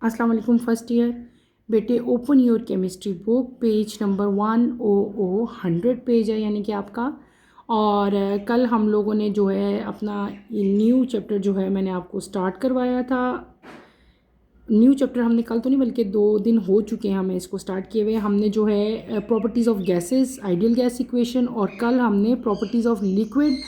अस्सलाम वालेकुम first year बेटे। Open your chemistry book, page number 100 page है यानी कि आपका। और कल हम लोगों ने जो है अपना ये न्यू चैप्टर जो है मैंने आपको स्टार्ट करवाया था। न्यू चैप्टर हमने कल तो नहीं बल्कि 2 दिन हो चुके हैं हमें इसको स्टार्ट किए हुए। हमने जो है properties of gases, ideal gas equation, और कल हमने प्रॉपर्टीज़ ऑफ लिक्विड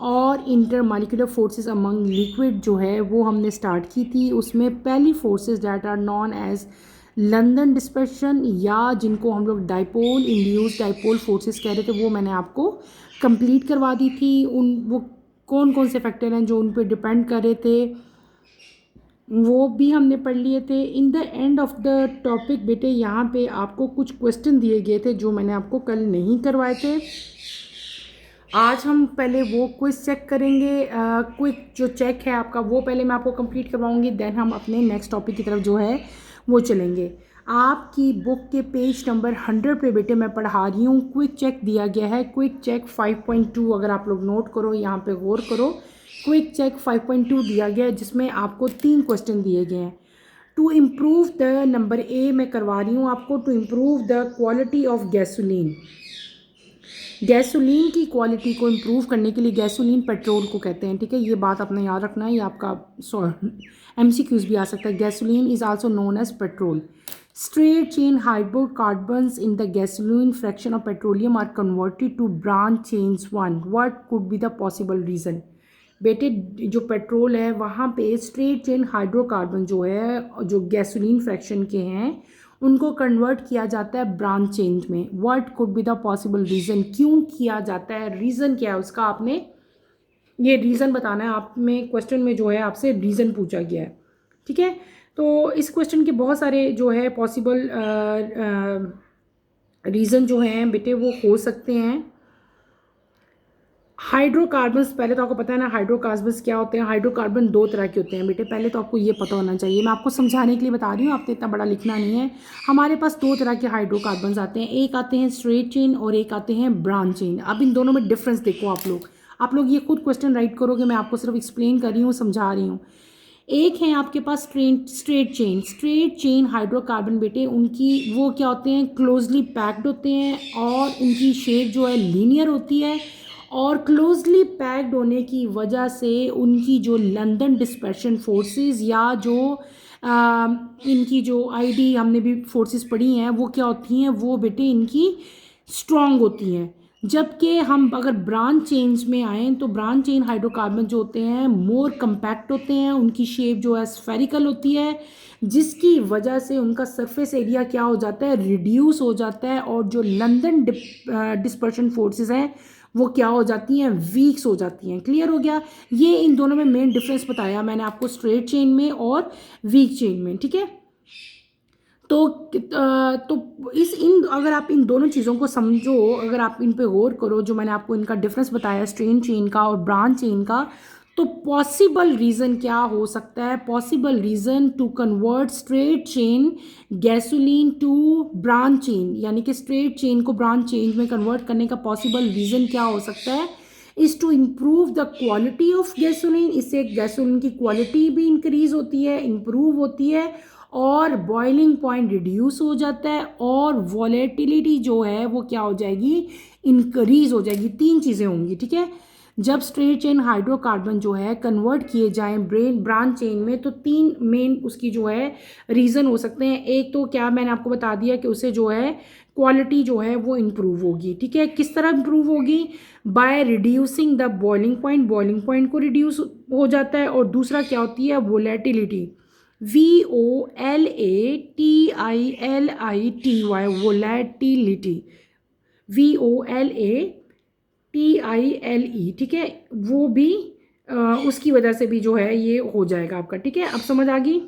और इंटरमॉलिक्यूलर फोर्सेस अमंग लिक्विड जो है वो हमने स्टार्ट की थी। उसमें पहली forces that are known as London dispersion, या जिनको हम लोग डाइपोल इंड्यूस डाइपोल फोर्सेस कह रहे थे, वो मैंने आपको कंप्लीट करवा दी थी। वो कौन कौन से फैक्टर हैं जो उन पर डिपेंड कर रहे थे वो भी हमने पढ़ लिए थे। In the end of the topic बेटे यहाँ पे आपको कुछ क्वेश्चन दिए गए थे जो मैंने आपको कल नहीं करवाए थे। आज हम पहले वो क्विज चेक करेंगे। क्विक जो चेक है आपका वो पहले मैं आपको कंप्लीट करवाऊंगी, देन हम अपने नेक्स्ट टॉपिक की तरफ जो है वो चलेंगे। आपकी बुक के पेज नंबर 100 पे बेटे मैं पढ़ा रही हूँ। क्विक चेक दिया गया है, क्विक चेक 5.2। अगर आप लोग नोट करो, यहाँ पे गौर करो। क्विक चेक 5.2 दिया गया है जिसमें आपको 3 क्वेश्चन दिए गए हैं। To improve the number A मैं करवा रही हूँ आपको, to improve the quality of gasoline. Gasoline की क्वालिटी को इम्प्रूव करने के लिए, गैसोलीन पेट्रोल को कहते हैं, ठीक है, ये बात अपने याद रखना है। ये आपका MCQs भी आ सकता है। Gasoline is also known as petrol. Straight chain hydrocarbons in the gasoline fraction of petroleum are converted to branch chains 1। What could be the possible reason. बेटे जो पेट्रोल है वहाँ पे स्ट्रेट चेन हाइड्रोकार्बन जो है, जो गैसोलीन फ्रैक्शन के हैं, उनको कन्वर्ट किया जाता है ब्रांच चेन में। What could be the possible reason, क्यों किया जाता है, रीज़न क्या है उसका, आपने ये रीज़न बताना है। आप में क्वेश्चन में जो है आपसे रीज़न पूछा गया है, ठीक है। तो इस क्वेश्चन के बहुत सारे जो है पॉसिबल रीज़न जो हैं बेटे वो हो सकते हैं। हाइड्रोकार्बन्स, पहले तो आपको पता है ना हाइड्रोकार्बन्स क्या होते हैं। हाइड्रोकार्बन 2 तरह के होते हैं बेटे, पहले तो आपको ये पता होना चाहिए। मैं आपको समझाने के लिए बता रही हूँ, आपको इतना बड़ा लिखना नहीं है। हमारे पास 2 तरह के हाइड्रोकार्बन्स आते हैं, एक आते हैं स्ट्रेट चेन और एक आते हैं ब्रांच चेन। अब इन दोनों में डिफरेंस देखो आप लोग ये खुद क्वेश्चन राइट करोगे, मैं आपको सिर्फ एक्सप्लेन कर रही हूँ, समझा रही हूँ। एक है आपके पास स्ट्रेट चेन हाइड्रोकार्बन बेटे, उनकी वो क्या होते हैं, क्लोजली पैक्ड होते हैं और उनकी शेप जो है लीनियर होती है। और क्लोजली पैक्ड होने की वजह से उनकी जो लंदन डिस्पर्शन फोर्सेस, या जो इनकी जो आईडी हमने भी फोर्सेस पढ़ी हैं वो क्या होती हैं, वो बेटे इनकी स्ट्रॉन्ग होती हैं। जबकि हम अगर ब्रांच चेन्स में आएँ तो ब्रांच चेन हाइड्रोकार्बन जो होते हैं मोर कम्पैक्ट होते हैं, उनकी शेप जो है स्फेरिकल होती है, जिसकी वजह से उनका सरफेस एरिया क्या हो जाता है, रिड्यूस हो जाता है। और जो लंदन डिस्पर्शन फोर्सेस हैं वो क्या हो जाती हैं, वीक्स हो जाती हैं। क्लियर हो गया। ये इन दोनों में मेन डिफरेंस बताया मैंने आपको, स्ट्रेट चेन में और वीक चेन में, ठीक है। तो इस इन अगर आप इन दोनों चीज़ों को समझो, अगर आप इन पे गौर करो, जो मैंने आपको इनका डिफरेंस बताया स्ट्रेट चेन का और ब्रांच चेन का, तो पॉसिबल रीज़न क्या हो सकता है, possible reason to convert straight chain gasoline to branch chain, यानी कि स्ट्रेट चेन को ब्रांच चेन में कन्वर्ट करने का पॉसिबल रीज़न क्या हो सकता है, is to improve the quality of gasoline. इससे गैसोलीन की क्वालिटी भी इंक्रीज होती है, इम्प्रूव होती है, और बॉइलिंग पॉइंट रिड्यूस हो जाता है, और वॉलेटिलिटी जो है वो क्या हो जाएगी, इंक्रीज हो जाएगी। 3 चीज़ें होंगी, ठीक है। जब स्ट्रेट चेन हाइड्रोकार्बन जो है कन्वर्ट किए जाएं ब्रांच चेन में, तो 3 मेन उसकी जो है रीज़न हो सकते हैं। एक तो क्या मैंने आपको बता दिया कि उसे जो है क्वालिटी जो है वो इम्प्रूव होगी, ठीक है। किस तरह इम्प्रूव होगी, by reducing the boiling point को रिड्यूस हो जाता है। और दूसरा क्या होती है, वोलेटिलिटी, VOLATILITY, वोलेटिलिटी, VOLATILE, ठीक है, वो भी उसकी वजह से भी जो है ये हो जाएगा आपका, ठीक है। अब समझ आ गई।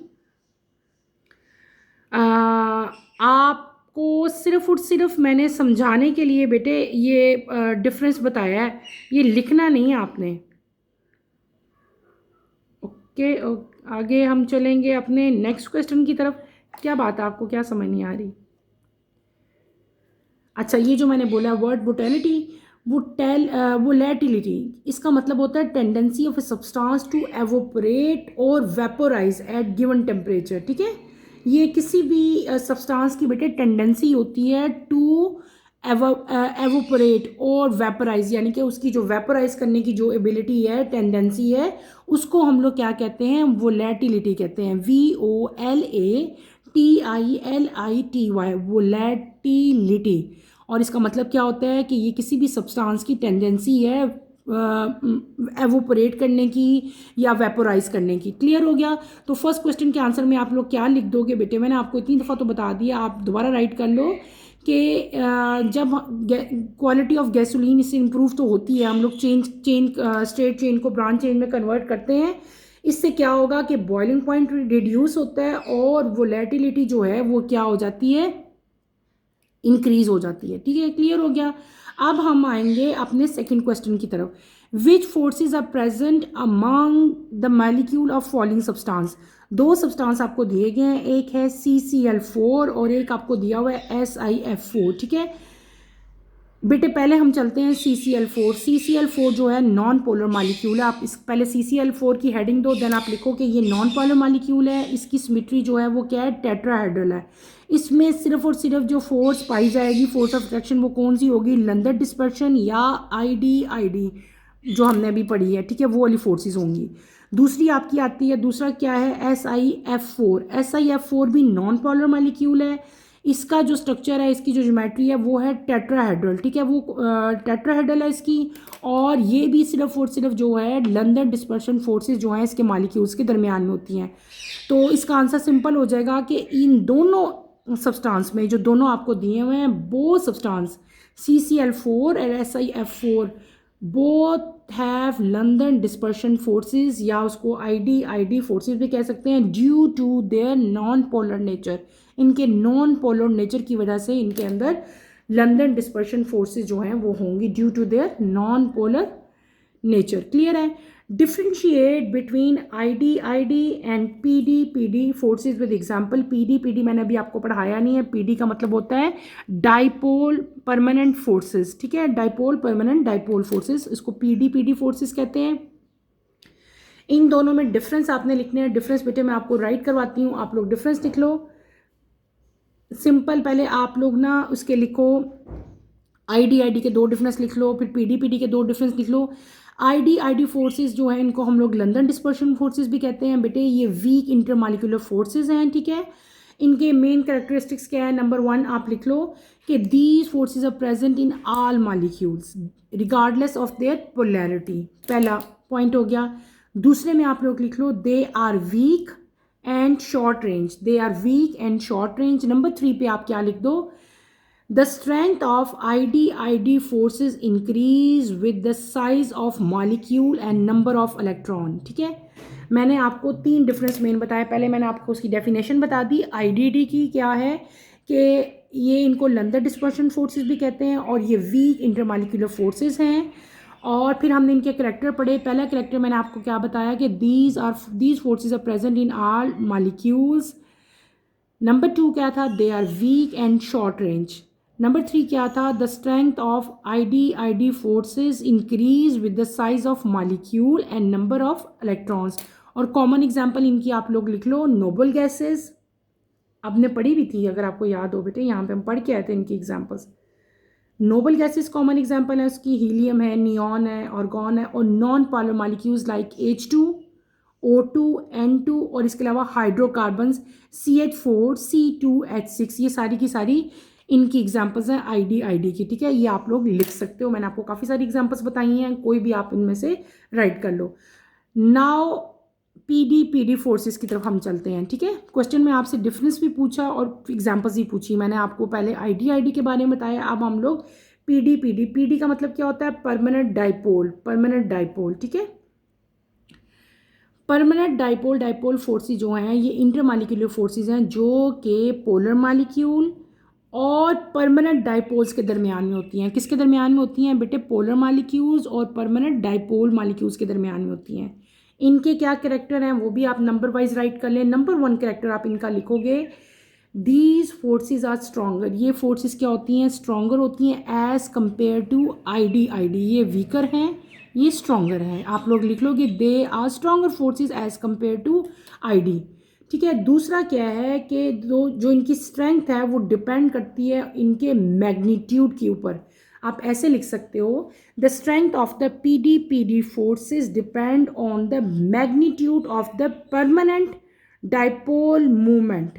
आपको सिर्फ और सिर्फ मैंने समझाने के लिए बेटे ये डिफरेंस बताया है, ये लिखना नहीं है आपने। ओके, आगे हम चलेंगे अपने नेक्स्ट क्वेश्चन की तरफ। क्या बात है, आपको क्या समझ नहीं आ रही। अच्छा, ये जो मैंने बोला वर्ड वोटेलिटी, वोलेटिलिटी, इसका मतलब होता है tendency of a substance to evaporate और वेपोराइज एट गिवन टेम्परेचर, ठीक है। ये किसी भी सब्सटेंस की बेटे टेंडेंसी होती है टू एवोपरेट और वेपराइज, यानी कि उसकी जो वेपराइज करने की जो एबिलिटी है, टेंडेंसी है, उसको हम लोग क्या कहते हैं, वोलेटिलिटी कहते हैं। VOLATILITY, volatility. और इसका मतलब क्या होता है कि ये किसी भी सब्सटेंस की टेंडेंसी है एवोपरेट करने की या वेपोराइज करने की। क्लियर हो गया? तो फर्स्ट क्वेश्चन के आंसर में आप लोग क्या लिख दोगे बेटे, मैंने आपको इतनी दफ़ा तो बता दिया, आप दोबारा राइट कर लो कि जब क्वालिटी ऑफ गैसोलीन इससे इम्प्रूव तो होती है, हम लोग स्ट्रेट चेन को ब्रांच चेन में कन्वर्ट करते हैं, इससे क्या होगा कि बॉइलिंग पॉइंट रिड्यूस होता है और वोलेटिलिटी जो है वो क्या हो जाती है, इंक्रीज हो जाती है। ठीक है, क्लियर हो गया? अब हम आएंगे अपने सेकंड क्वेश्चन की तरफ। Which forces are present among the molecule of following substance. दो सब्सटेंस आपको दिए गए हैं, एक है CCl4 और एक आपको दिया हुआ है SiF4। ठीक है बेटे, पहले हम चलते हैं CCl4। CCl4 जो है नॉन पोलर मालिक्यूल है। आप इस पहले CCl4 की हेडिंग दो, देन आप लिखो कि ये नॉन पोलर मालिक्यूल है। इसकी सिमेट्री जो है वो क्या है, टेट्राहेड्रल है। इसमें सिर्फ और सिर्फ जो फोर्स पाई जाएगी, फोर्स ऑफ अट्रैक्शन, वो कौन सी होगी, लंदन डिस्पर्शन या IDID जो हमने अभी पढ़ी है। ठीक है, वो वाली फोर्सेस होंगी। दूसरी आपकी आती है, दूसरा क्या है, SiF4। SiF4 भी नॉन पोलर मालिक्यूल है। इसका जो स्ट्रक्चर है, इसकी जो ज्योमेट्री है वो है टेट्राहेड्रल। ठीक है, वो टेट्राहेड्रल है इसकी, और ये भी सिर्फ और सिर्फ जो है लंदन डिस्पर्शन फोर्सेस जो हैं इसके मालिक्यूल्स के दरमियान में होती हैं। तो इसका आंसर सिंपल हो जाएगा कि इन दोनों सब्सटेंस में, जो दोनों आपको दिए हुए हैं, बोथ सब्सटेंस CCl4 और SiF4 both have London dispersion forces, या उसको IDID फोर्सेस भी कह सकते हैं, due to their non polar nature. इनके नॉन पोलर नेचर की वजह से इनके अंदर लंदन डिस्पर्शन फोर्सेस जो हैं वो होंगी, due to their non polar nature. Clear है? Differentiate between IDID and PD forces with example. PD मैंने अभी आपको पढ़ाया नहीं है। PD का मतलब होता है डाइपोल परमानेंट फोर्सेस। ठीक है, डाइपोल परमानेंट डाइपोल फोर्सेस, इसको PD फोर्सेस कहते हैं। इन दोनों में डिफरेंस आपने लिखने हैं। डिफरेंस बेटे मैं आपको राइट करवाती हूँ, आप लोग डिफरेंस लिख लो सिंपल। पहले आप लोग ना उसके लिखो, IDID के दो डिफरेंस लिख लो, फिर PD के दो डिफरेंस लिख लो। IDID फोर्सेस जो है इनको हम लोग लंदन डिस्पर्शन फोर्सेस भी कहते हैं बेटे। ये वीक इंटरमॉलिक्यूलर फोर्सेस हैं। ठीक है, इनके मेन कैरेक्टरिस्टिक्स क्या है, नंबर 1 आप लिख लो कि these forces are present in all molecules regardless of their polarity. पहला पॉइंट हो गया। दूसरे में आप लोग लिख लो they are weak and short range, they are weak and short range. Number 3 पे आप क्या लिख दो, the strength of IDID forces increase with the size of molecule and number of electron. ठीक है, मैंने आपको 3 डिफरेंस मेन बताया। पहले मैंने आपको उसकी डेफिनेशन बता दी IDD की, क्या है कि ये इनको लंदन डिस्पर्शन फोर्सेस भी कहते हैं और ये वीक इंटरमॉलिक्यूलर फोर्सेस हैं। और फिर हमने इनके करैक्टर पढ़े। पहला करैक्टर मैंने आपको क्या बताया कि these forces are present in all molecules. Number 2 क्या था, they are weak and short range. Number 3 क्या था, the strength of IDID forces increase with the size of molecule and number of electrons. और कॉमन एग्जांपल इनकी आप लोग लिख लो, noble gases, आपने पढ़ी भी थी अगर आपको याद हो बेटे, यहाँ पे हम पढ़ के आए थे इनकी examples. Noble gases common example है उसकी, हीलियम है, नियॉन है, ऑर्गॉन है, और non polar molecules like H2, O2, N2, और इसके अलावा हाइड्रोकार्बन्स CH4, C2H6। ये सारी की सारी इनकी एग्जांपल्स हैं IDID की। ठीक है, ये आप लोग लिख सकते हो। मैंने आपको काफ़ी सारी एग्जांपल्स बताई हैं, कोई भी आप इनमें से राइट कर लो। नाउ PD फोर्सेस की तरफ हम चलते हैं। ठीक है, क्वेश्चन में आपसे डिफरेंस भी पूछा और एग्जांपल्स भी पूछी। मैंने आपको पहले IDID के बारे में बताया, अब हम लोग PD का मतलब क्या होता है, परमानेंट डाइपोल। ठीक है, परमानेंट डाइपोल फोर्सेस जो हैं ये इंटरमॉलिक्यूलर फोर्सेस हैं जो कि पोलर मॉलिक्यूल और परमानेंट डाइपोल्स के दरमियान में होती हैं। किसके दरमियान में होती हैं बेटे, पोलर मॉलिक्यूल्स और परमानेंट डाइपोल मॉलिक्यूल्स के दरमियान में होती हैं। इनके क्या कैरेक्टर हैं वो भी आप नंबर वाइज राइट कर लें। नंबर 1 कैरेक्टर आप इनका लिखोगे, दीज फोर्सेस आर स्ट्रॉन्गर। ये फोर्सेस क्या होती हैं, स्ट्रॉन्गर होती हैं एज कंपेयर टू IDID। ये वीकर हैं, ये स्ट्रॉन्गर हैं। आप लोग लिख लोगे they are stronger forces as compare to ID। ठीक है। दूसरा क्या है कि जो इनकी स्ट्रेंथ है वो डिपेंड करती है इनके मैग्नीट्यूड के ऊपर। आप ऐसे लिख सकते हो, the strength of the P D forces depend on the magnitude of the permanent dipole movement.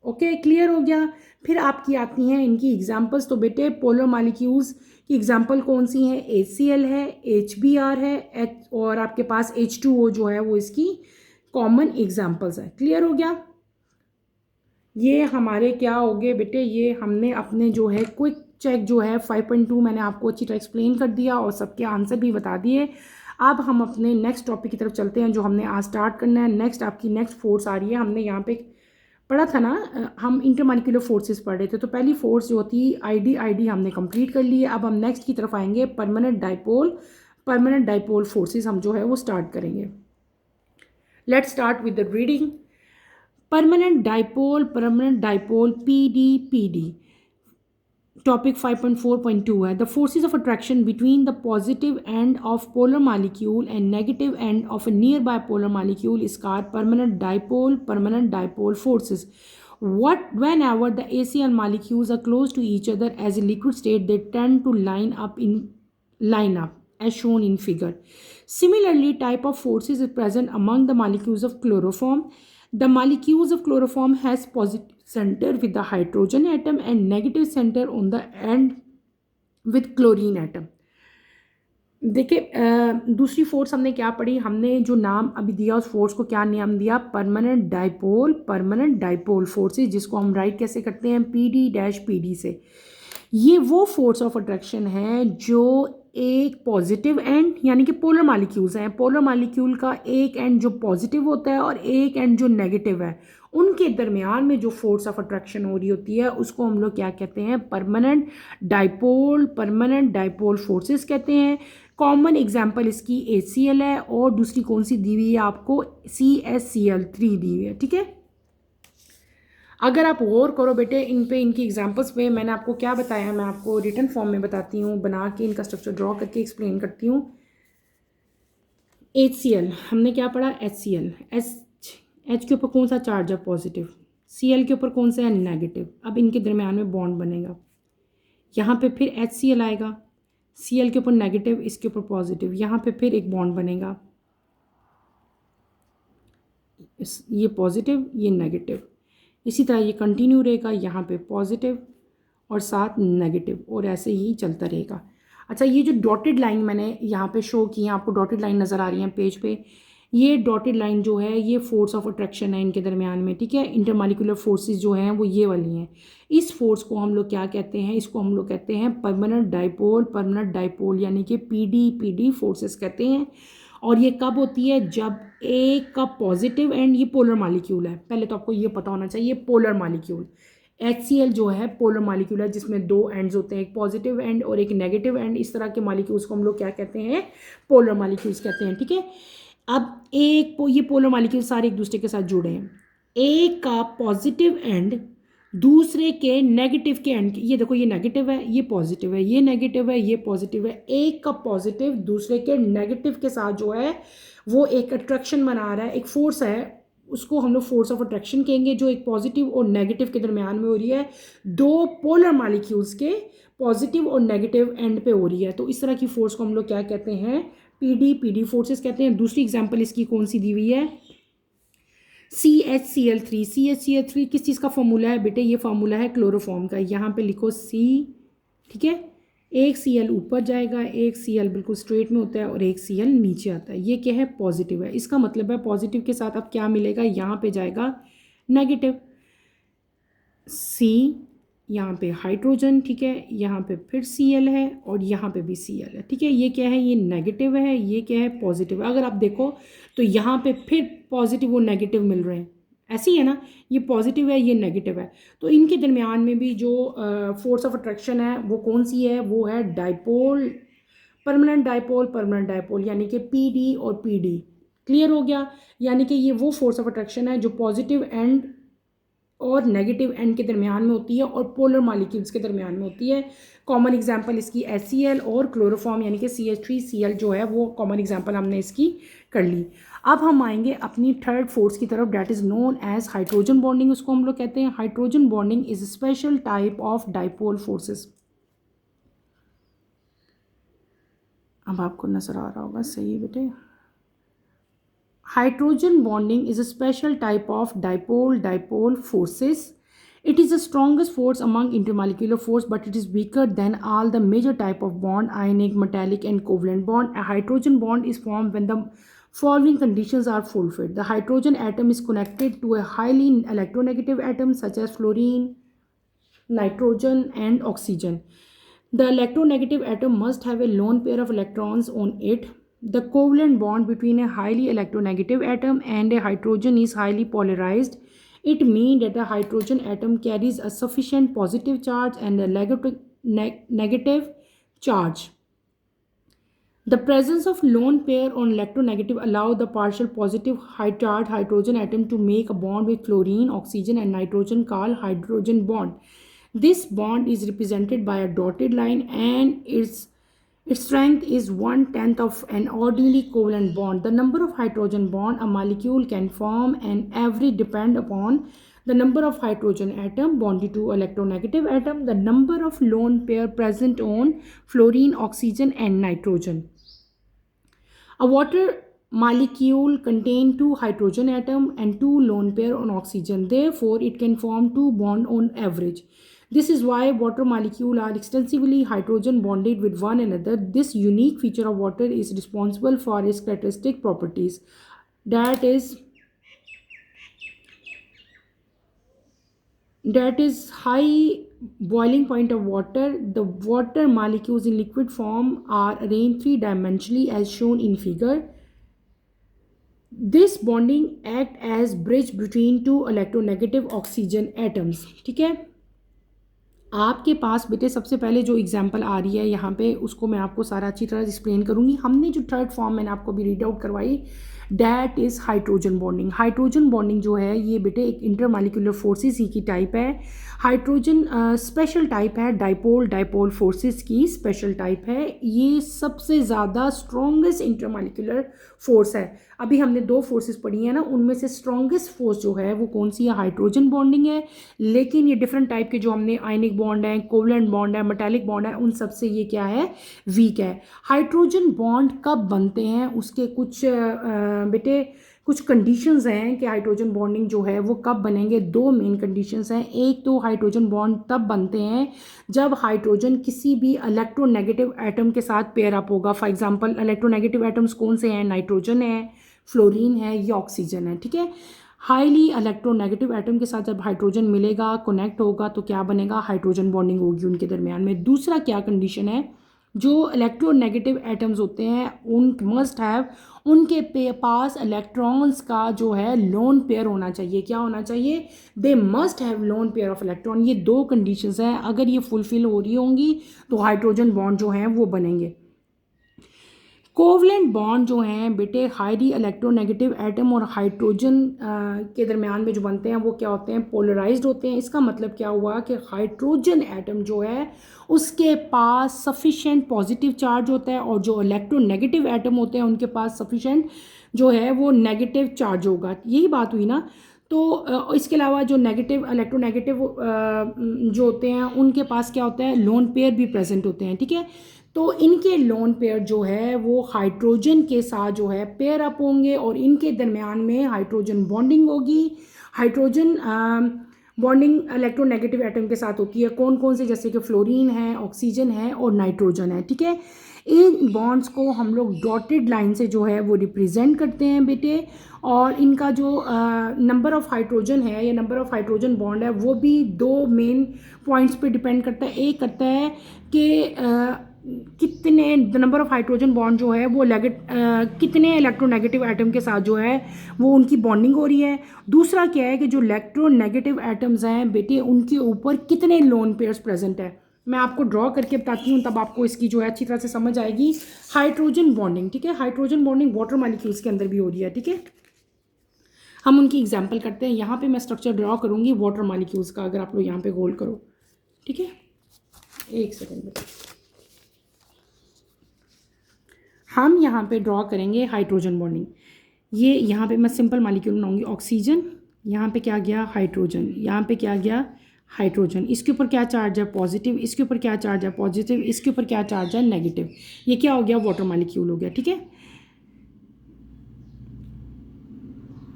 Okay, clear हो गया। फिर आपकी आती हैं इनकी एग्जांपल्स। तो बेटे पोलर मालिक्यूल्स की एग्जांपल कौन सी हैं? HCl है, HBr है, और आपके पास H2O जो है वो इसकी कॉमन एग्जांपल्स है। क्लियर हो गया। ये हमारे क्या हो गए बेटे, ये हमने अपने जो है क्विक चेक जो है 5.2 मैंने आपको अच्छी तरह एक्सप्लेन कर दिया और सबके आंसर भी बता दिए। अब हम अपने नेक्स्ट टॉपिक की तरफ चलते हैं जो हमने आज स्टार्ट करना है। नेक्स्ट फोर्स आ रही है। हमने यहाँ पे पढ़ा था ना, हम इंटरमॉलिक्यूलर फोर्सेस पढ़ रहे थे। तो पहली फोर्स जो होती है आईडी हमने कंप्लीट कर ली है। अब हम नेक्स्ट की तरफ आएंगे, परमानेंट डाइपोल फोर्सेस हम जो है वो स्टार्ट करेंगे। Let's start with the reading. Permanent dipole PD topic 5.4.2 है। The forces of attraction between the positive end of polar molecule and negative end of a near by polar molecule is called permanent dipole forces. Whenever the ACl molecules are close to each other as a liquid state, they tend to line up as shown in figure. Similarly, type of forces is present among the molecules of chloroform. The molecules of chloroform has positive center with the hydrogen atom and negative center on the end with chlorine atom. देखिए, दूसरी force हमने क्या पढ़ी? हमने जो नाम अभी दिया उस फोर्स को क्या नाम दिया? परमानेंट डाइपोल फोर्सेस, जिसको हम राइट कैसे करते हैं? PD-PD से। ये वो फोर्स ऑफ अट्रैक्शन है जो एक पॉजिटिव एंड यानी कि पोलर मालिक्यूल्स हैं, पोलर मालिक्यूल का एक एंड जो पॉजिटिव होता है और एक एंड जो नेगेटिव है, उनके दरमियान में जो फोर्स ऑफ अट्रैक्शन हो रही होती है उसको हम लोग क्या कहते हैं? परमानेंट डाइपोल फोर्सेस कहते हैं। कॉमन एग्जाम्पल इसकी HCl है और दूसरी कौन सी दी हुई है आपको? CaCl3 दी हुई है। ठीक है, अगर आप गौर करो बेटे इनकी एग्जांपल्स पे, मैंने आपको क्या बताया, मैं आपको रिटन फॉर्म में बताती हूँ, बना के इनका स्ट्रक्चर ड्रॉ करके एक्सप्लेन करती हूँ। HCl हमने क्या पढ़ा? HCl, H के ऊपर कौन सा चार्ज है? पॉजिटिव। Cl के ऊपर कौन सा है? नेगेटिव। अब इनके दरमियान में बॉन्ड बनेगा, यहाँ पे फिर HCl आएगा, Cl के ऊपर नेगेटिव, इसके ऊपर पॉजिटिव, यहाँ पे फिर एक बॉन्ड बनेगा, ये पॉजिटिव ये नेगेटिव, इसी तरह ये कंटिन्यू रहेगा, यहाँ पे पॉजिटिव और साथ नेगेटिव, और ऐसे ही चलता रहेगा। अच्छा, ये जो डॉटेड लाइन मैंने यहाँ पे शो की है, आपको डॉटेड लाइन नज़र आ रही है पेज पे, ये डॉटेड लाइन जो है ये फोर्स ऑफ अट्रैक्शन है इनके दरमियान में। ठीक है, इंटरमॉलिक्यूलर फोर्सेस जो हैं वो ये वाली हैं। इस फोर्स को हम लोग क्या कहते हैं? इसको हम लोग कहते हैं परमानेंट डाइपोल यानी कि PD फोर्सेस कहते हैं। और ये कब होती है? जब एक का पॉजिटिव एंड, ये पोलर मालिक्यूल है, पहले तो आपको ये पता होना चाहिए, पोलर मालिक्यूल। HCl जो है पोलर मालिक्यूल है जिसमें दो एंड्स होते हैं, एक पॉजिटिव एंड और एक नेगेटिव एंड। इस तरह के मालिक्यूल्स को हम लोग क्या कहते हैं? पोलर मालिक्यूल्स कहते हैं। ठीक है, अब ये पोलर मालिक्यूल सारे एक दूसरे के साथ जुड़े हैं, एक का पॉजिटिव एंड दूसरे के नेगेटिव के एंड, ये देखो ये नेगेटिव है ये पॉजिटिव है, ये नेगेटिव है ये पॉजिटिव है, एक का पॉजिटिव दूसरे के नेगेटिव के साथ जो है वो एक अट्रैक्शन बना रहा है, एक फोर्स है, उसको हम लोग फोर्स ऑफ अट्रैक्शन कहेंगे, जो एक पॉजिटिव और नेगेटिव के दरमियान में हो रही है, दो पोलर मालिक्यूल्स के पॉजिटिव और नेगेटिव एंड पे हो रही है। तो इस तरह की फोर्स को हम लोग क्या कहते हैं? PD फोर्सेस कहते हैं। दूसरी एग्जांपल इसकी कौन सी दी हुई है? CaCl3 किस चीज़ का फॉर्मूला है बेटे? ये फार्मूला है क्लोरोफॉर्म का। यहाँ पे लिखो C, ठीक है, एक Cl ऊपर जाएगा, एक Cl बिल्कुल स्ट्रेट में होता है और एक Cl नीचे आता है। ये क्या है? पॉजिटिव है। इसका मतलब है पॉजिटिव के साथ अब क्या मिलेगा? यहाँ पे जाएगा नेगेटिव, C, यहाँ पे हाइड्रोजन, ठीक है, यहाँ पे फिर Cl है और यहाँ पे भी Cl है। ठीक है, ये क्या है? ये नेगेटिव है, ये क्या है? पॉजिटिव है। अगर आप देखो तो यहाँ पे फिर पॉजिटिव और नेगेटिव मिल रहे हैं, ऐसी है ना, ये पॉजिटिव है ये नेगेटिव है। तो इनके दरमियान में भी जो फोर्स ऑफ अट्रैक्शन है वो कौन सी है? वो है परमानेंट डाइपोल यानी कि PD और PD। क्लियर हो गया? यानी कि ये वो फोर्स ऑफ अट्रैक्शन है जो पॉजिटिव एंड और नेगेटिव एंड के दरमियान में होती है और पोलर मॉलिक्यूल्स के दरमियान में होती है। कॉमन एग्जांपल इसकी HCl और क्लोरोफॉर्म यानी कि CH3Cl जो है वो कॉमन एग्जांपल हमने इसकी कर ली। अब हम आएंगे अपनी थर्ड फोर्स की तरफ, that is known as hydrogen bonding. उसको हम लोग कहते हैं hydrogen bonding is special type of dipole forces. अब आपको नजर आ रहा होगा, सही है बेटे। Hydrogen bonding is a special type of dipole forces. It is the strongest force among intermolecular force, but it is weaker than all the major type of bond: ionic, metallic, and covalent bond. A hydrogen bond is formed when the following conditions are fulfilled. The hydrogen atom is connected to a highly electronegative atom such as fluorine, nitrogen, and oxygen. The electronegative atom must have a lone pair of electrons on it. The covalent bond between a highly electronegative atom and a hydrogen is highly polarized. It means that the hydrogen atom carries a sufficient positive charge and a negative charge. The presence of lone pair on electronegative allow the partial positive high charge hydrogen atom to make a bond with fluorine, oxygen, and nitrogen called hydrogen bond. This bond is represented by a dotted line and its strength is 1/10 of an ordinary covalent bond. The number of hydrogen bond a molecule can form and average depend upon the number of hydrogen atom bonded to electronegative atom, the number of lone pair present on fluorine, oxygen, and nitrogen. A water molecule contains 2 hydrogen atom and 2 lone pair on oxygen. Therefore, it can form 2 bond on average. This is why water molecules are extensively hydrogen bonded with one another. This unique feature of water is responsible for its characteristic properties. That is high boiling point of water. The water molecules in liquid form are arranged three-dimensionally as shown in figure. This bonding act as bridge between two electronegative oxygen atoms. ठीक है, आपके पास बेटे सबसे पहले जो example आ रही है यहाँ पे उसको मैं आपको सारा अच्छी तरह एक्सप्लेन करूँगी। हमने जो थर्ड फॉर्म मैंने आपको भी रीड आउट करवाई, that is hydrogen bonding. Hydrogen bonding जो है ये बेटे एक इंटरमॉलिक्यूलर फोर्सेस ही की टाइप है। हाइड्रोजन स्पेशल टाइप है, डाइपोल फोर्सेस की स्पेशल टाइप है। ये सबसे ज़्यादा स्ट्रॉन्गेस्ट इंटरमॉलिक्यूलर फोर्स है। अभी हमने 2 फोर्सेस पढ़ी हैं ना, उनमें से स्ट्रॉन्गेस्ट फोर्स जो है वो कौन सी है? हाइड्रोजन बॉन्डिंग है। लेकिन ये डिफरेंट टाइप के जो हमने आयनिक बॉन्ड है, कोवलेंट बॉन्ड है, मेटालिक बॉन्ड है, उन सबसे ये क्या है? वीक है। हाइड्रोजन बॉन्ड कब बनते हैं उसके कुछ बेटे कुछ कंडीशंस हैं कि हाइड्रोजन बॉन्डिंग जो है वो कब बनेंगे। 2 मेन कंडीशंस हैं। एक तो हाइड्रोजन बॉन्ड तब बनते हैं जब हाइड्रोजन किसी भी इलेक्ट्रोनेगेटिव एटम के साथ पेयर अप होगा। फॉर एग्जांपल इलेक्ट्रोनेगेटिव एटम्स कौन से हैं? नाइट्रोजन है, फ्लोरीन है, या ऑक्सीजन है। ठीक है, हाईली इलेक्ट्रोनेगेटिव एटम के साथ जब हाइड्रोजन मिलेगा, कनेक्ट होगा, तो क्या बनेगा? हाइड्रोजन बॉन्डिंग होगी उनके दरमियान में। दूसरा क्या कंडीशन है? जो इलेक्ट्रोनेगेटिव एटम्स होते हैं उन मस्ट हैव उनके पास इलेक्ट्रॉन्स का जो है लोन पेयर होना चाहिए। क्या होना चाहिए? They must have lone pair of electron. ये 2 कंडीशंस हैं, अगर ये फुलफिल हो रही होंगी तो हाइड्रोजन बॉन्ड जो हैं वो बनेंगे। कोवलेंट बॉन्ड जो हैं बेटे हाईली इलेक्ट्रोनेगेटिव एटम और हाइड्रोजन के दरमियान में जो बनते हैं वो क्या होते हैं? पोलराइज्ड होते हैं। इसका मतलब क्या हुआ कि हाइड्रोजन एटम जो है उसके पास सफिशेंट पॉजिटिव चार्ज होता है और जो इलेक्ट्रोनेगेटिव एटम होते हैं उनके पास सफिशेंट जो है वो नेगेटिव चार्ज होगा। यही बात हुई ना। तो इसके अलावा जो नेगेटिव इलेक्ट्रोनेगेटिव जो होते हैं उनके पास क्या होता है? लोन पेयर भी प्रेजेंट होते हैं। ठीक है, तो इनके लोन पेयर जो है वो हाइड्रोजन के साथ जो है पेयर अप होंगे और इनके दरमियान में हाइड्रोजन बॉन्डिंग होगी। हाइड्रोजन बॉन्डिंग इलेक्ट्रोनेगेटिव एटम के साथ होती है। कौन कौन से? जैसे कि फ्लोरीन है, ऑक्सीजन है और नाइट्रोजन है। ठीक है, इन बॉन्ड्स को हम लोग डॉटेड लाइन से जो है वो रिप्रेजेंट करते हैं बेटे। और इनका जो नंबर ऑफ हाइड्रोजन है या नंबर ऑफ हाइड्रोजन बॉन्ड है वो भी 2 मेन पॉइंट्स पे डिपेंड करता है। एक करता है कि कितने नंबर ऑफ हाइड्रोजन बॉन्ड जो है वो कितने इलेक्ट्रोनेगेटिव एटम के साथ जो है वो उनकी बॉन्डिंग हो रही है। दूसरा क्या है कि जो इलेक्ट्रोनेगेटिव एटम्स हैं बेटे उनके ऊपर कितने लोन पेयर्स प्रेजेंट है। मैं आपको ड्रॉ करके बताती हूँ, तब आपको इसकी जो है अच्छी तरह से समझ आएगी। हाइड्रोजन बॉन्डिंग, ठीक है, हाइड्रोजन बॉन्डिंग वाटर मॉलिक्यूल्स के अंदर भी हो रही है। ठीक है, हम उनकी एग्जाम्पल करते हैं। यहाँ पे मैं स्ट्रक्चर ड्रॉ करूँगी वाटर मॉलिक्यूल्स का, अगर आप लोग यहाँ पे होल्ड करो, ठीक है, एक सेकेंड में। हम यहाँ पे ड्रॉ करेंगे हाइड्रोजन बॉन्डिंग। ये यहाँ पे मैं सिंपल मॉलिक्यूल बनाऊंगी, ऑक्सीजन, यहाँ पे क्या गया हाइड्रोजन, यहाँ पे क्या गया हाइड्रोजन, इसके ऊपर क्या चार्ज है पॉजिटिव, इसके ऊपर क्या चार्ज है पॉजिटिव, इसके ऊपर क्या चार्ज है नेगेटिव। ये क्या हो गया वाटर मॉलिक्यूल हो गया, ठीक है।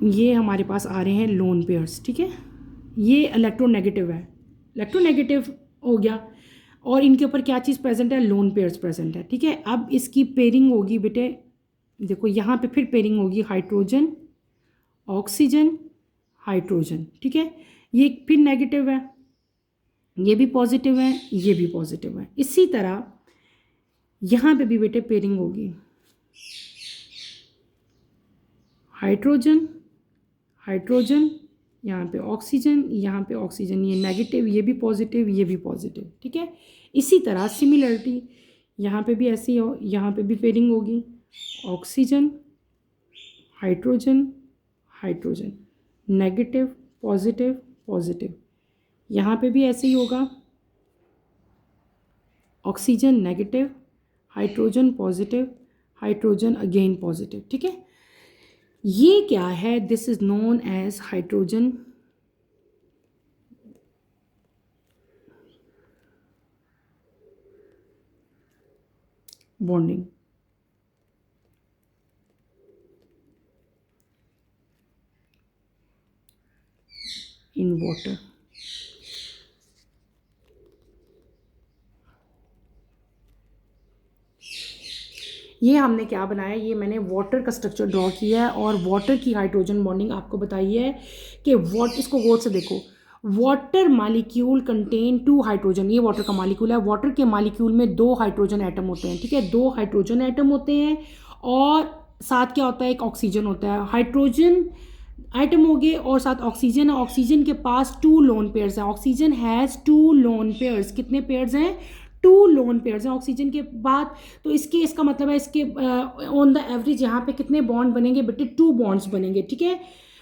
ये हमारे पास आ रहे हैं लोन पेयर्स, ठीक है, ये इलेक्ट्रोनेगेटिव है, इलेक्ट्रोनेगेटिव हो गया, और इनके ऊपर क्या चीज़ प्रेजेंट है, लोन पेयर्स प्रेजेंट है, ठीक है। अब इसकी पेयरिंग होगी बेटे, देखो यहाँ पे फिर पेयरिंग होगी हाइड्रोजन ऑक्सीजन हाइड्रोजन, ठीक है। ये फिर नेगेटिव है, ये भी पॉजिटिव है, ये भी पॉजिटिव है। इसी तरह यहाँ पे भी बेटे पेयरिंग होगी हाइड्रोजन हाइड्रोजन, यहाँ पे ऑक्सीजन, यहाँ पे ऑक्सीजन, ये नेगेटिव, ये भी पॉजिटिव, ये भी पॉजिटिव, ठीक है। इसी तरह सिमिलरिटी यहाँ पे भी ऐसी हो, यहाँ पे भी पेयरिंग होगी oxygen hydrogen hydrogen, negative positive positive, यहाँ पे भी ऐसे ही होगा oxygen negative hydrogen positive hydrogen again positive, ठीक है। ये क्या है, this is known as hydrogen bonding in water. ये हमने क्या बनाया, ये मैंने वाटर का स्ट्रक्चर ड्रॉ किया है और वाटर की हाइड्रोजन बॉन्डिंग आपको बताई है कि इसको गौर से देखो, वाटर मॉलिक्यूल कंटेन 2 हाइड्रोजन, ये वाटर का मॉलिक्यूल है, वाटर के मॉलिक्यूल में 2 हाइड्रोजन एटम होते हैं, ठीक है, 2 हाइड्रोजन एटम होते हैं, और साथ क्या होता है, एक ऑक्सीजन होता है, हाइड्रोजन एटम हो गए और साथ ऑक्सीजन है, ऑक्सीजन के पास 2 लोन पेयर्स हैं, ऑक्सीजन हैज़ 2 लोन पेयर्स, कितने पेयर्स हैं, 2 लोन पेयर्स हैं ऑक्सीजन के बाद। तो इसका मतलब है इसके ऑन द एवरेज यहाँ पे कितने बॉन्ड बनेंगे बेटे, 2 बॉन्ड्स बनेंगे, ठीक है।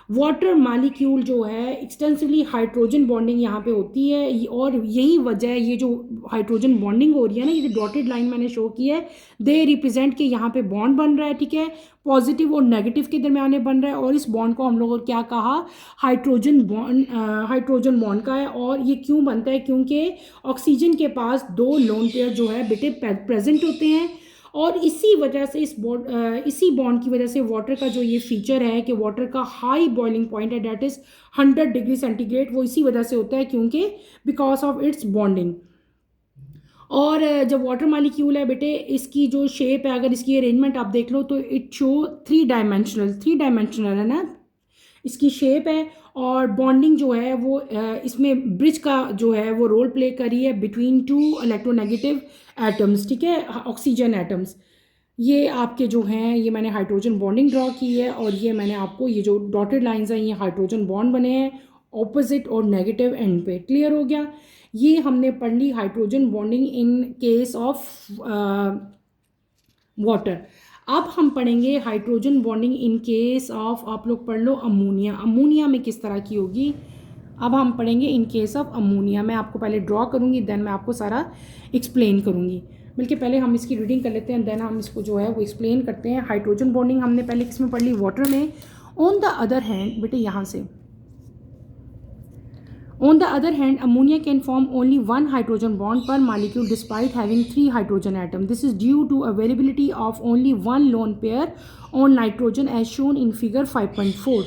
वाटर मॉलिक्यूल जो है एक्सटेंसिवली हाइड्रोजन बॉन्डिंग यहाँ पे होती है, और यही वजह है, ये जो हाइड्रोजन बॉन्डिंग हो रही है ना, ये जो डॉटेड लाइन मैंने शो की है, दे रिप्रेजेंट के यहाँ पे बॉन्ड बन रहा है, ठीक है, पॉजिटिव और नेगेटिव के दरमियान में बन रहा है, और इस बॉन्ड को हम लोगों को क्या कहा, हाइड्रोजन बॉन्ड का है। और ये क्यों बनता है, क्योंकि ऑक्सीजन के पास 2 लोन पेयर जो है बेटे प्रेजेंट होते हैं, और इसी वजह से इसी बॉन्ड की वजह से वाटर का जो ये फीचर है कि वाटर का हाई बॉइलिंग पॉइंट है, डेट इज़ 100 डिग्री सेंटीग्रेड, वो इसी वजह से होता है क्योंकि बिकॉज ऑफ इट्स बॉन्डिंग। और जब वाटर मॉलिक्यूल है बेटे, इसकी जो शेप है, अगर इसकी अरेंजमेंट आप देख लो तो इट शो 3 डायमेंशनल है ना, इसकी शेप है, और बॉन्डिंग जो है वो इसमें ब्रिज का जो है वो रोल प्ले कर रही है बिटवीन 2 इलेक्ट्रोनेगेटिव एटम्स, ठीक है, ऑक्सीजन एटम्स। ये आपके जो हैं, ये मैंने हाइड्रोजन बॉन्डिंग ड्रॉ की है, और ये मैंने आपको ये जो डॉटेड लाइंस हैं, ये हाइड्रोजन बॉन्ड बने हैं ऑपोजिट और नेगेटिव एंड पे, क्लियर हो गया। ये हमने पढ़ ली hydrogen bonding in case of water. अब हम पढ़ेंगे hydrogen bonding in case of, आप लोग पढ़ लो अमोनिया, अमोनिया में किस तरह की होगी। अब हम पढ़ेंगे इन केस ऑफ अमोनिया, मैं आपको पहले ड्रॉ करूँगी, देन मैं आपको सारा एक्सप्लेन करूँगी। बल्कि पहले हम इसकी रीडिंग कर लेते हैं, देन हम इसको जो है वो एक्सप्लेन करते हैं। हाइड्रोजन बॉन्डिंग हमने पहले किस में पढ़ ली, वाटर में। ऑन द अदर हैंड बेटे, यहाँ से on the other hand, ammonia can form only 1 hydrogen bond per molecule despite having 3 hydrogen atoms. This is due to availability of only 1 lone pair on nitrogen as shown in figure 5.4.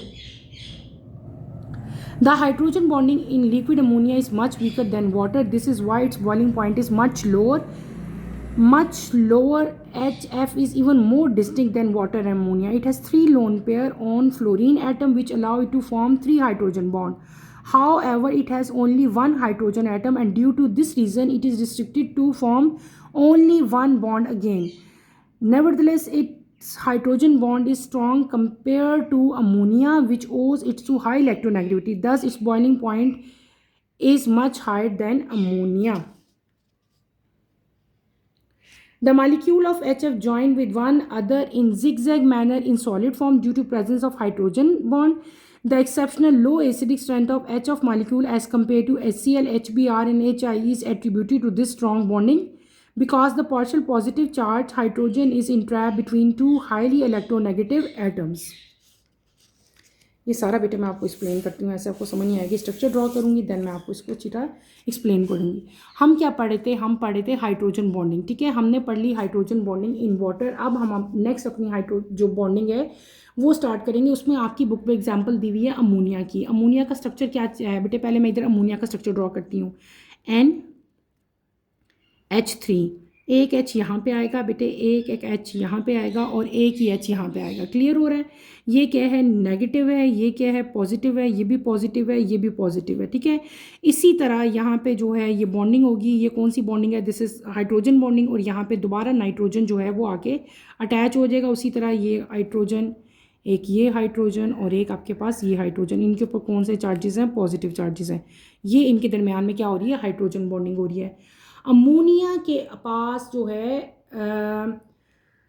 The hydrogen bonding in liquid ammonia is much weaker than water. This is why its boiling point is much lower. HF is even more distinct than water and ammonia. It has 3 lone pair on fluorine atom which allow it to form 3 hydrogen bond. However, it has only 1 hydrogen atom, and due to this reason it is restricted to form only 1 bond again. Nevertheless, its hydrogen bond is strong compared to ammonia, which owes it to high electronegativity. Thus, its boiling point is much higher than ammonia. The molecule of HF joined with one other in zigzag manner in solid form due to presence of hydrogen bond. The exceptional low acidic strength of H of molecule as compared to HCl, HBr and HI is attributed to this strong bonding because the partial positive charge hydrogen is entrapped between two highly electronegative atoms. ये सारा बेटे मैं आपको explain करती हूँ, ऐसे आपको समझ नहीं आएगी, स्ट्रक्चर ड्रॉ करूँगी देन मैं आपको इसको अच्छी तरह एक्सप्लेन करूँगी. हम क्या पढ़े थे, हम पढ़े थे हाइड्रोजन बॉन्डिंग. ठीक है, हमने पढ़ ली हाइड्रोजन बॉन्डिंग इन वाटर. अब हम नेक्स्ट अपनी जो बॉन्डिंग है वो स्टार्ट करेंगे. उसमें आपकी बुक में एग्जाम्पल दी हुई है अमोनिया की. अमोनिया का स्ट्रक्चर क्या है बेटे, पहले मैं इधर अमोनिया का स्ट्रक्चर ड्रॉ करती हूँ. NH3, एक H यहाँ पे आएगा बेटे, एक H यहाँ पे आएगा और एक ही H यहाँ पे आएगा. क्लियर हो रहा है. ये क्या है, नेगेटिव है, ये क्या है, पॉजिटिव है, ये भी पॉजिटिव है, ये भी पॉजिटिव है. ठीक है, इसी तरह यहाँ पे जो है ये बॉन्डिंग होगी. ये कौन सी बॉन्डिंग है, दिस इज हाइड्रोजन बॉन्डिंग. और यहाँ पे दोबारा नाइट्रोजन जो है वो आके अटैच हो जाएगा. उसी तरह ये हाइड्रोजन, एक ये हाइड्रोजन और एक आपके पास ये हाइड्रोजन. इनके ऊपर कौन से चार्जेस हैं, पॉजिटिव चार्जेस हैं. ये इनके दरमियान में क्या हो रही है, हाइड्रोजन बॉन्डिंग हो रही है. अमोनिया के पास जो है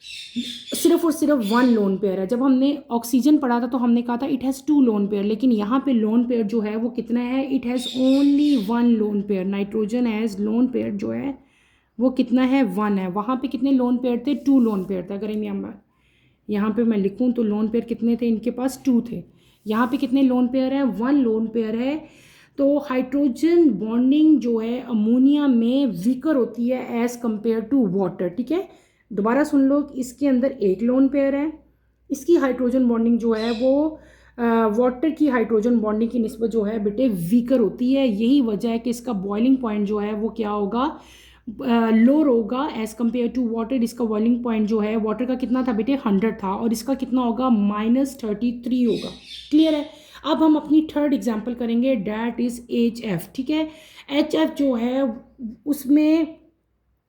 सिर्फ और सिर्फ वन लोन पेयर है. जब हमने ऑक्सीजन पढ़ा था तो हमने कहा था it has two lone pair, लेकिन यहाँ पे लोन पेयर जो है वो कितना है, it has only one lone pair. Nitrogen has lone pair जो है वो कितना है, वन है. वहाँ पे कितने लोन पेयर थे, टू लोन पेयर थे. अगर यहाँ पे मैं लिखूँ तो लोन पेयर कितने थे, इनके पास टू थे. यहाँ पे कितने लोन पेयर है, वन लोन पेयर है. तो हाइड्रोजन बॉन्डिंग जो है अमोनिया में वीकर होती है एज़ कंपेयर टू वाटर. ठीक है, दोबारा सुन लो, इसके अंदर एक लोन पेयर है. इसकी हाइड्रोजन बॉन्डिंग जो है वो वाटर की हाइड्रोजन बॉन्डिंग की निस्बत जो है बेटे वीकर होती है. यही वजह है कि इसका बॉइलिंग पॉइंट जो है वो क्या होगा, लोअर होगा एज़ कम्पेयर टू वाटर. इसका बॉइलिंग पॉइंट जो है वाटर का कितना था बेटे, 100 था, और इसका कितना होगा, -33 होगा. क्लियर है. अब हम अपनी थर्ड एग्जांपल करेंगे, डैट इज़ HF. ठीक है, HF जो है उसमें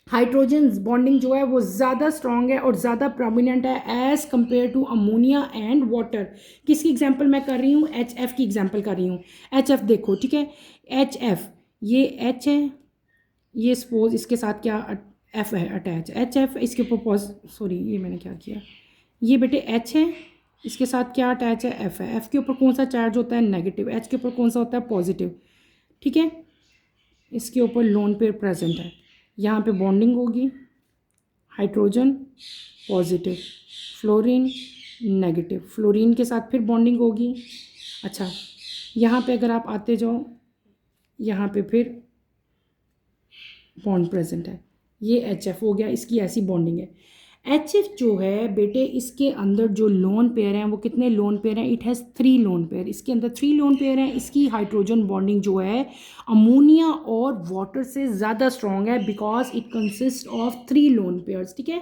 हाइड्रोजन बॉन्डिंग जो है वो ज़्यादा स्ट्रॉन्ग है और ज़्यादा प्रोमिनेंट है as compare to ammonia and water. किसकी एग्जांपल मैं कर रही हूँ, HF की एग्जांपल कर रही हूँ. HF देखो, ठीक है, HF ये H है, ये सपोज इसके साथ क्या F है अटैच, HF इसके ऊपर सॉरी ये मैंने क्या किया, ये बेटे H है, इसके साथ क्या अटैच है, F है. F के ऊपर कौन सा चार्ज होता है, नेगेटिव. H के ऊपर कौन सा होता है, पॉजिटिव. ठीक है, इसके ऊपर लोन पेयर प्रेजेंट है. यहाँ पे बॉन्डिंग होगी, hydrogen positive, fluorine negative, fluorine के साथ फिर बॉन्डिंग होगी. अच्छा, यहाँ पे अगर आप आते जाओ, यहाँ पे फिर बॉन्ड प्रेजेंट है. ये HF हो गया, इसकी ऐसी बॉन्डिंग है. HF जो है बेटे इसके अंदर जो लोन पेयर हैं वो कितने लोन पेयर हैं, इट हैज़ 3 लोन पेयर. इसके अंदर 3 लोन पेयर हैं. इसकी हाइड्रोजन बॉन्डिंग जो है अमोनिया और वाटर से ज़्यादा स्ट्रॉन्ग है because it consist of 3 lone pairs. ठीक है,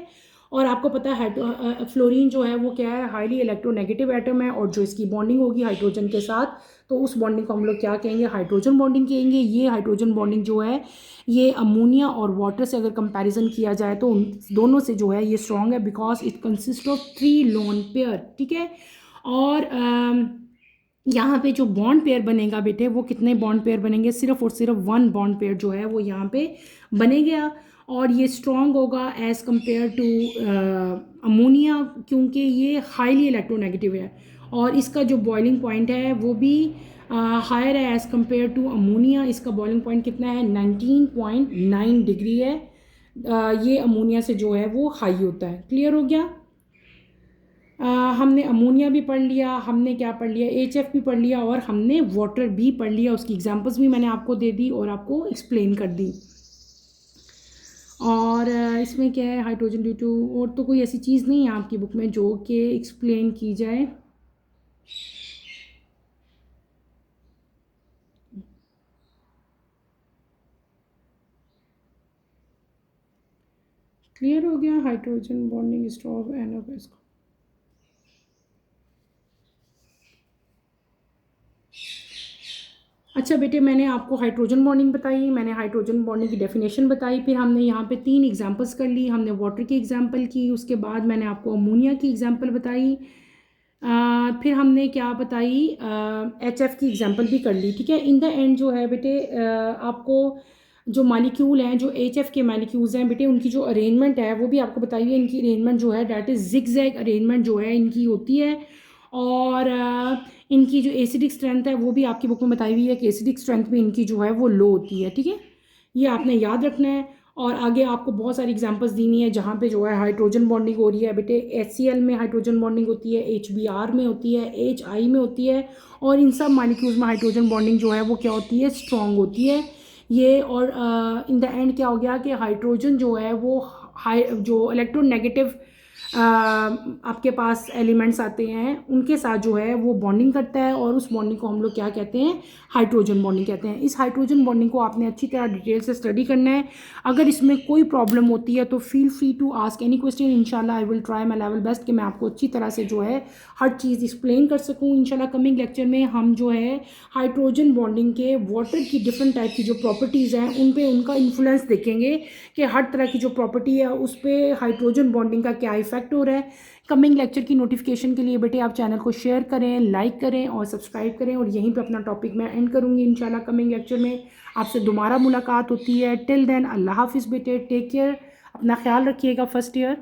और आपको पता है फ्लोरीन जो है वो क्या है, हाईली इलेक्ट्रोनेगेटिव एटम है, और जो इसकी बॉन्डिंग होगी हाइड्रोजन के साथ तो उस बॉन्डिंग को हम लोग क्या कहेंगे, हाइड्रोजन बॉन्डिंग कहेंगे. ये हाइड्रोजन बॉन्डिंग जो है ये अमोनिया और वाटर से अगर कंपैरिजन किया जाए तो उन दोनों से जो है ये स्ट्रॉन्ग है because it consist of 3 lone pair. ठीक है, और यहाँ पे जो बॉन्ड पेयर बनेगा बेटे वो कितने बॉन्ड पेयर बनेंगे, सिर्फ और सिर्फ 1 बॉन्ड पेयर जो है वो यहाँ पे बनेगा, और ये स्ट्रॉन्ग होगा एज़ कम्पेयर टू अमोनिया क्योंकि ये हाईली इलेक्ट्रोनेगेटिव है, और इसका जो बॉइलिंग पॉइंट है वो भी हायर है एज़ कम्पेयर टू अमोनिया. इसका बॉइलिंग पॉइंट कितना है, 19.9 डिग्री है. ये अमोनिया से जो है वो हाई होता है. क्लियर हो गया. हमने अमोनिया भी पढ़ लिया, हमने क्या पढ़ लिया, HF भी पढ़ लिया, और हमने वाटर भी पढ़ लिया. उसकी एग्जांपल्स भी मैंने आपको दे दी और आपको एक्सप्लेन कर दी. और इसमें क्या है, हाइड्रोजन ड्यू टू, और तो कोई ऐसी चीज़ नहीं है आपकी बुक में जो कि एक्सप्लेन की जाए. क्लियर हो गया. Hydrogen bonding stop end of इसको. अच्छा बेटे, मैंने आपको हाइड्रोजन बॉन्डिंग बताई, मैंने हाइड्रोजन बॉन्डिंग की डेफिनेशन बताई, फिर हमने यहाँ पे 3 एग्जांपल्स कर ली. हमने वाटर की एग्जांपल की, उसके बाद मैंने आपको अमोनिया की एग्जांपल बताई, फिर हमने क्या बताई, HF की एग्जांपल भी कर ली. ठीक है, इन द एंड जो है बेटे आपको जो मालिक्यूल हैं, जो HF के मालिक्यूल्स हैं बेटे, उनकी जो अरेंजमेंट है वो भी आपको बताइए. इनकी अरेंजमेंट जो है डैट इज़ जिग-जैग अरेंजमेंट जो है इनकी होती है, और इनकी जो एसिडिक स्ट्रेंथ है वो भी आपकी बुक में बताई हुई है कि एसिडिक स्ट्रेंथ भी इनकी जो है वो लो होती है, ठीक है। ये आपने याद रखना है। और आगे आपको बहुत सारी एग्जांपल्स दी हुई है जहाँ पे जो है हाइड्रोजन बॉन्डिंग हो रही है बेटे। HCl में हाइड्रोजन बॉन्डिंग होती है, HBr में होती है, HI में होती है, और इन सब मालिक्यूल्स में हाइड्रोजन बॉन्डिंग जो है वो क्या होती है, स्ट्रॉन्ग होती है ये। और इन द एंड क्या हो गया कि हाइड्रोजन जो है वो जो इलेक्ट्रोनेगेटिव आपके पास एलिमेंट्स आते हैं उनके साथ जो है वो बॉन्डिंग करता है, और उस बॉन्डिंग को हम लोग क्या कहते हैं, हाइड्रोजन बॉन्डिंग कहते हैं। इस हाइड्रोजन बॉन्डिंग को आपने अच्छी तरह डिटेल से स्टडी करना है। अगर इसमें कोई प्रॉब्लम होती है तो feel free to ask any question. इंशाल्लाह I will try my level best कि मैं आपको अच्छी तरह से जो है हर चीज़ एक्सप्लेन कर सकूँ। इंशाल्लाह कमिंग लेक्चर में हम जो है हाइड्रोजन बॉन्डिंग के वाटर की डिफरेंट टाइप की जो प्रॉपर्टीज़ हैं उन पे उनका इन्फ्लुएंस देखेंगे कि हर तरह की जो प्रॉपर्टी है उस पर हाइड्रोजन बॉन्डिंग का क्या इफेक्ट हो रहा है। कमिंग लेक्चर की नोटिफिकेशन के लिए बेटे आप चैनल को शेयर करें, लाइक करें और सब्सक्राइब करें। और यहीं पे अपना टॉपिक मैं एंड करूँगी। इंशाल्लाह कमिंग लेक्चर में आपसे दोबारा मुलाकात होती है। टिल देन अल्लाह हाफिज़ बेटे, टेक केयर, अपना ख्याल रखिएगा फर्स्ट ईयर।